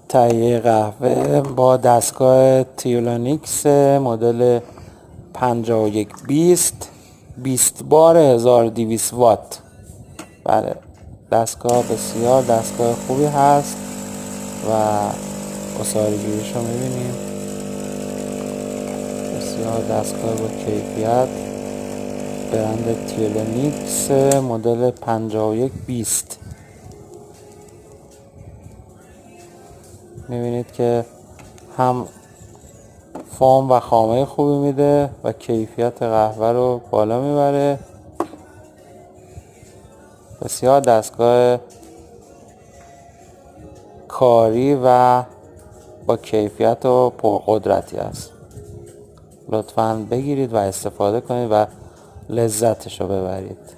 تهیه قهوه با دستگاه تیولونیکس مدل 5120 20 بار 1200 وات. بله، دستگاه بسیار دستگاه خوبی هست و عصاره‌گیریش رو می‌بینیم. بسیار دستگاه با کیفیت، برند تیولونیکس مدل 5120. می‌بینید که هم فرم و خامه خوبی میده و کیفیت قهوه رو بالا میبره. بسیار دستگاه کاری و با کیفیت و پرقدرتی است. لطفاً بگیرید و استفاده کنید و لذتش رو ببرید.